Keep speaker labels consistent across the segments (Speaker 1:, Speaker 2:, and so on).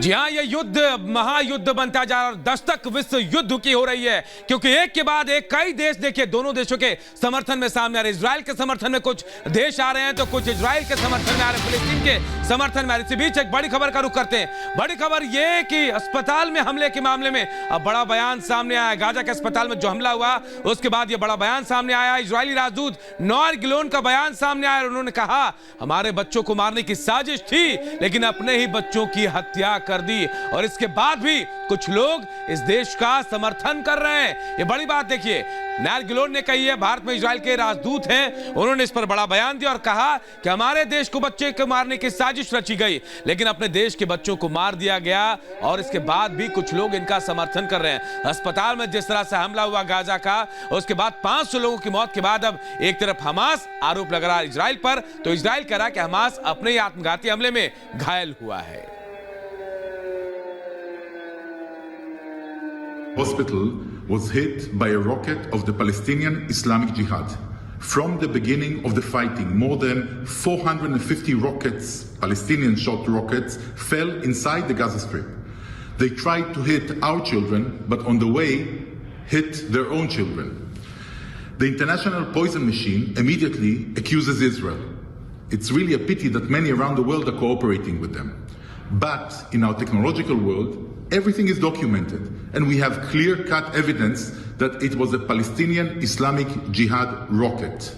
Speaker 1: जी हाँ, ये युद्ध महायुद्ध बनता जा रहा है। दस्तक विश्व युद्ध की हो रही है, क्योंकि एक के बाद एक कई देश देखिए दोनों देशों के समर्थन में सामने आ रहे हैं। इजराइल के समर्थन में कुछ देश आ रहे हैं, तो कुछ इजराइल के समर्थन में आ रहे हैं, फिलिस्तीन के समर्थन में आ रहे हैं। इसी बीच एक बड़ी खबर का रुख करते हैं। बड़ी खबर ये कि अस्पताल में हमले के मामले में अब बड़ा बयान सामने आया। गाजा के अस्पताल में जो हमला हुआ उसके बाद ये बड़ा बयान सामने आया। इजरायली राजदूत नोयर गिलोन का बयान सामने आया। उन्होंने कहा हमारे बच्चों को मारने की साजिश थी, लेकिन अपने ही बच्चों की हत्या कर दी, और इसके बाद भी कुछ लोग इस देश का समर्थन कर रहे हैं। ये बड़ी बात देखिए, नोयर गिलोन ने कही है, भारत में इजराइल के राजदूत हैं, उन्होंने इस पर बड़ा बयान दिया और कहा कि हमारे देश को बच्चे को मारने की साजिश रची गई, लेकिन अपने देश के बच्चों को मार दिया गया, और इसके बाद भी कुछ लोग इनका समर्थन कर रहे हैं। अस्पताल में जिस तरह से हमला हुआ गाजा का, उसके बाद 500 लोगों की मौत के बाद अब एक तरफ हमास आरोप लगा रहा है इजराइल पर, तो इजराइल कह रहा है कि हमास अपने ही आत्मघाती हमले में घायल हुआ है।
Speaker 2: Hospital was hit by a rocket of the Palestinian Islamic Jihad. From the beginning of the fighting, more than 450 rockets, Palestinian shot rockets, fell inside the Gaza Strip. They tried to hit our children, but on the way, hit their own children. The international poison machine immediately accuses Israel. It's really a pity that many around the world are cooperating with them. But in our technological world, everything is documented, and we have clear-cut evidence that it was a Palestinian Islamic Jihad rocket.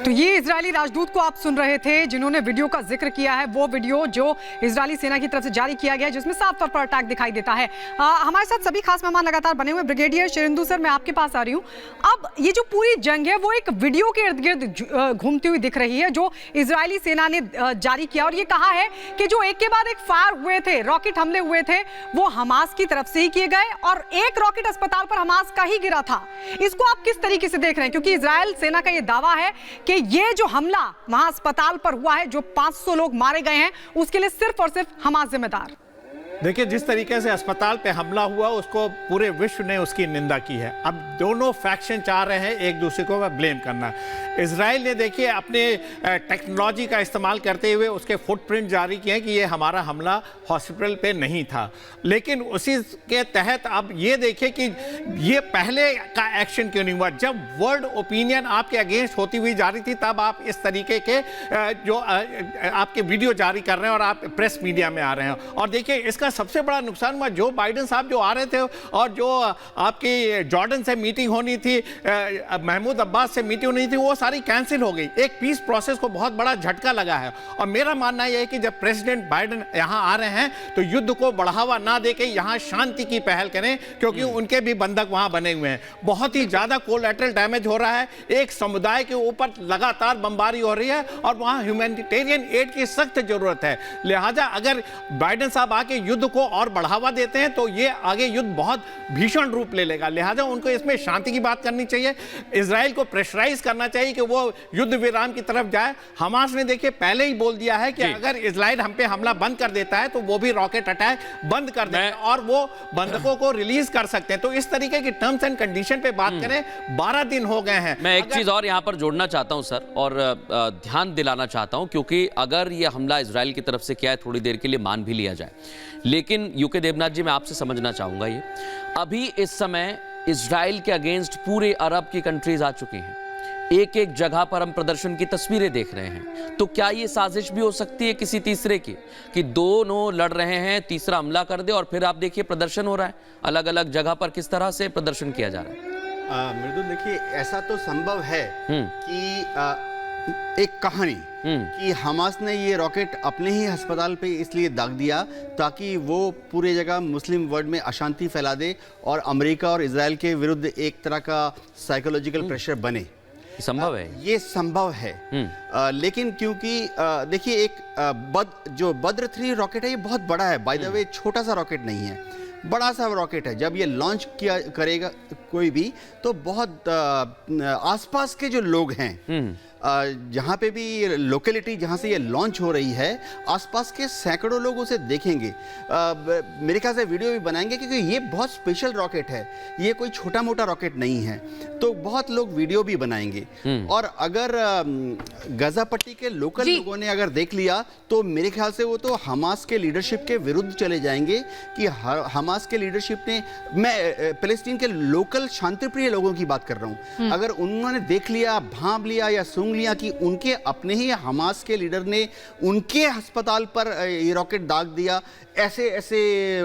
Speaker 3: तो ये Israeli राजदूत को आप सुन रहे थे, जिन्होंने video का जिक्र किया है, वो वीडियो जो इजरायली सेना की तरफ से जारी किया गया है, जिसमें साफ तौर पर अटैक दिखाई देता है। हमारे साथ सभी खास मेहमान लगातार बने हुए। ब्रिगेडियर शिरेंदु सर, मैं आपके पास आ रही हूँ। अब ये जो पूरी जंग है वो एक वीडियो के इर्द गिर्द घूमती हुई दिख रही है, जो इजरायली सेना ने जारी किया, और ये कहा है कि जो एक के बाद एक फायर हुए थे, रॉकेट हमले हुए थे, वो हमास की तरफ से ही किए गए, और एक रॉकेट अस्पताल पर हमास का ही गिरा था। इसको आप किस तरीके से देख रहे हैं, क्योंकि इजराइल सेना का ये दावा है कि ये जो हमला वहां अस्पताल पर हुआ है, जो 500 लोग मारे गए हैं, उसके लिए सिर्फ और सिर्फ हमास जिम्मेदार।
Speaker 4: देखिए, जिस तरीके से अस्पताल पे हमला हुआ, उसको पूरे विश्व ने उसकी निंदा की है। अब दोनों फैक्शन चाह रहे हैं एक दूसरे को ब्लेम करना। इजराइल ने देखिए अपने टेक्नोलॉजी का इस्तेमाल करते हुए उसके फुटप्रिंट जारी किए हैं कि ये हमारा हमला हॉस्पिटल पे नहीं था, लेकिन उसी के तहत अब ये देखिए कि ये पहले का एक्शन क्यों नहीं हुआ। जब वर्ल्ड ओपिनियन आपके अगेंस्ट होती हुई जा रही थी, तब आप इस तरीके के जो आपके वीडियो जारी कर रहे हैं और आप प्रेस मीडिया में आ रहे हैं। और देखिए, इसका सबसे बड़ा नुकसान हुआ, जो बाइडेन साहब जो आ रहे थे और जो आपकी जॉर्डन से मीटिंग होनी थी, महमूद अब्बास से मीटिंग होनी थी, वो सारी कैंसिल हो गई। एक पीस प्रोसेस को बहुत बड़ा झटका लगा है। और मेरा मानना यह है कि जब प्रेसिडेंट बाइडेन यहां आ रहे हैं, तो युद्ध को बढ़ावा ना देके यहां शांति की पहल करें, क्योंकि उनके भी बंधक वहां बने हुए हैं। बहुत ही ज्यादा कोलैटरल डैमेज हो रहा है, एक समुदाय के ऊपर लगातार बमबारी हो रही है, और वहां ह्यूमैनिटेरियन एड की सख्त जरूरत है। लिहाजा अगर बाइडेन साहब आके युद्ध को और बढ़ावा देते हैं, तो ये आगे युद्ध बहुत भीषण रूप ले लेगा। लिहाजा उनको इसमें शांति की बात करनी चाहिए, इजराइल को प्रेशराइज करना चाहिए कि वो युद्ध विराम की तरफ जाए। हमास ने देखिए पहले ही बोल दिया है कि अगर इजराइल हम पे हमला बंद कर देता है, तो वो भी रॉकेट अटैक बंद कर देंगे और वो बंधकों को रिलीज कर सकते हैं। तो इस तरीके की टर्म्स एंड कंडीशन पे बात करें। 12 दिन हो गए हैं।
Speaker 5: मैं एक चीज और यहां पर जोड़ना चाहता हूं सर, और ध्यान दिलाना चाहता हूं, क्योंकि अगर ये हमला इजराइल की तरफ से किया है, थोड़ी देर के लिए मान भी लिया जाए, लेकिन यूके देवनाथ जी, मैं आपसे समझना चाहूंगा, ये अभी इस समय इजराइल के अगेंस्ट पूरे अरब की कंट्रीज आ चुकी हैं। एक एक जगह पर हम प्रदर्शन की तस्वीरें देख रहे हैं। तो क्या ये साजिश भी हो सकती है किसी तीसरे की, कि दोनों लड़ रहे हैं, तीसरा हमला कर दे, और फिर आप देखिए प्रदर्शन हो रहा है अलग अलग जगह पर, किस तरह से प्रदर्शन किया जा रहा है।
Speaker 6: मृदुल, देखिए, ऐसा तो संभव है कि एक कहानी कि हमास ने ये रॉकेट अपने ही अस्पताल पे इसलिए दाग दिया ताकि वो पूरे जगह मुस्लिम वर्ल्ड में अशांति फैला दे, और अमेरिका और इजराइल के विरुद्ध एक तरह का साइकोलॉजिकल प्रेशर बने।
Speaker 5: संभव है,
Speaker 6: ये संभव है। लेकिन क्योंकि देखिए, एक जो बद्र 3 रॉकेट है, ये बहुत बड़ा है। बाय द वे, छोटा सा रॉकेट नहीं है, बड़ा सा रॉकेट है। जब ये लॉन्च करेगा कोई भी, तो बहुत आसपास के जो लोग हैं जहाँ पे भी लोकेलिटी जहाँ से ये लॉन्च हो रही है, आसपास के सैकड़ों लोग उसे देखेंगे। मेरे ख्याल से वीडियो भी बनाएंगे, क्योंकि ये बहुत स्पेशल रॉकेट है, ये कोई छोटा मोटा रॉकेट नहीं है। तो बहुत लोग वीडियो भी बनाएंगे। और अगर गाजा पट्टी के लोकल लोगों ने अगर देख लिया तो मेरे ख्याल से वो तो हमास के लीडरशिप के विरुद्ध चले जाएंगे कि हमास के लीडरशिप ने, मैं फिलिस्तीन के लोकल शांतिप्रिय लोगों की बात कर रहा हूं, अगर उन्होंने देख लिया, भांप लिया या सूंघ लिया कि उनके अपने ही हमास के लीडर ने उनके अस्पताल पर ये रॉकेट दाग दिया ऐसे ऐसे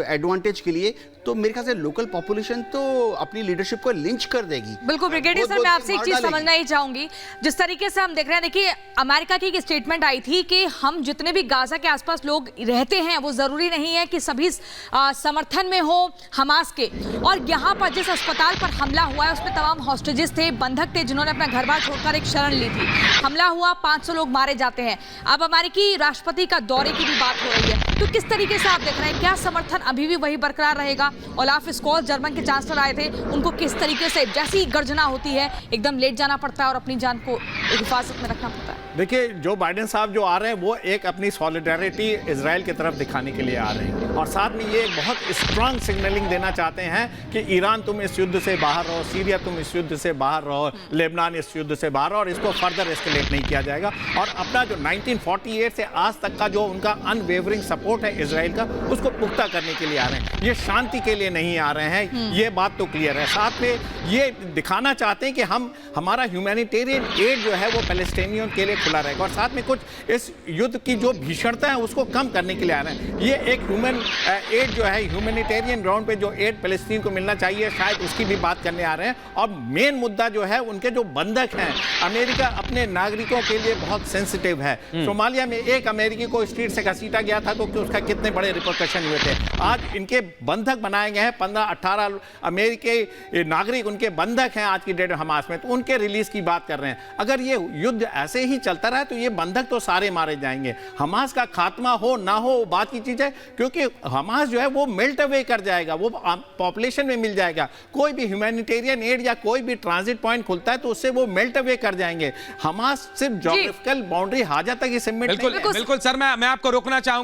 Speaker 6: एडवांटेज के लिए, तो मेरे ख्याल से लोकल पॉपुलेशन तो अपनी लीडरशिप को लिंच कर देगी।
Speaker 7: बिल्कुल ब्रिगेडियर सर, मैं आपसे एक चीज समझना ही चाहूंगी। जिस तरीके से हम देख रहे हैं, देखिए अमेरिका की एक स्टेटमेंट आई थी कि हम जितने भी गाजा के आसपास लोग रहते हैं वो जरूरी नहीं है कि सभी समर्थन में हो हमास के। और यहाँ पर जिस अस्पताल पर हमला हुआ है उसमें तमाम हॉस्टेजेस थे, बंधक थे, जिन्होंने अपना घर बार छोड़कर एक शरण ली थी। हमला हुआ, 500 लोग मारे जाते हैं। अब अमेरिकी राष्ट्रपति का दौरे की भी बात हो रही है, तो किस तरीके से आप देख रहे हैं, क्या समर्थन अभी भी वही बरकरार रहेगा? ओलाफ स्कॉल्स जर्मन के चांसलर आए थे, उनको किस तरीके से जैसी ही गर्जना होती है एकदम लेट जाना पड़ता है और अपनी जान को हिफाजत में रखना पड़ता है?
Speaker 4: देखिए, जो बाइडेन साहब जो आ रहे हैं वो एक अपनी सॉलिडारिटी इजराइल की तरफ दिखाने के लिए आ रहे हैं, और साथ में ये एक बहुत स्ट्रांग सिग्नलिंग देना चाहते हैं कि ईरान तुम इस युद्ध से बाहर रहो, सीरिया तुम इस युद्ध से बाहर रहो, लेबनान इस युद्ध से बाहर रहो, और इसको फर्दर एस्केलेट नहीं किया जाएगा। और अपना जो 1948 से आज तक का जो उनका अनवेवरिंग सपोर्ट है इजराइल का, उसको पुख्ता करने के लिए आ रहे हैं। ये शांति के लिए नहीं आ रहे हैं, ये बात तो क्लियर है। साथ में ये दिखाना चाहते हैं कि हमारा ह्यूमैनिटेरियन एड जो है वो पैलेस्टीनियों के लिए खुला रहेगा, और साथ में कुछ इस युद्ध की जो भीषणता है उसको कम करने के लिए आ रहे हैं। ये एक ह्यूमन एड जो है, ह्यूमैनिटेरियन ग्राउंड पे जो एड पैलेस्टीन को मिलना चाहिए, शायद उसकी भी बात करने आ रहे हैं। और मेन मुद्दा जो है, उनके जो बंधक हैं, अमेरिका अपने नागरिकों के लिए बहुत सेंसिटिव है। सोमालिया में एक अमेरिकी को स्ट्रीट से घसीटा गया था तो उसका कितने बड़े रिपोर्टेशन हुए थे। आज इनके बंधक बनाए गए हैं, 15-18 अमेरिकी नागरिक उनके बंधक हैं आज की डेट में हमास में, तो उनके रिलीज की बात कर रहे हैं। अगर ये युद्ध ऐसे ही चलता रहा तो ये बंधक तो सारे मारे जाएंगे। हमास का खात्मा हो ना हो वो बात की चीज है, क्योंकि हमास जो है वो मेल्ट अवे कर जाएगा, वो पॉपुलेशन में मिल जाएगा। कोई भी ह्यूमैनिटेरियन एड या कोई भी ट्रांजिट पॉइंट खुलता है तो उससे वो मेल्ट अवे कर जाएंगे। हमास सिर्फ ज्योग्राफिकल बाउंड्री हाजा तक ही सिमट।
Speaker 1: बिल्कुल सर, मैं आपको रोकना चाहूंगा।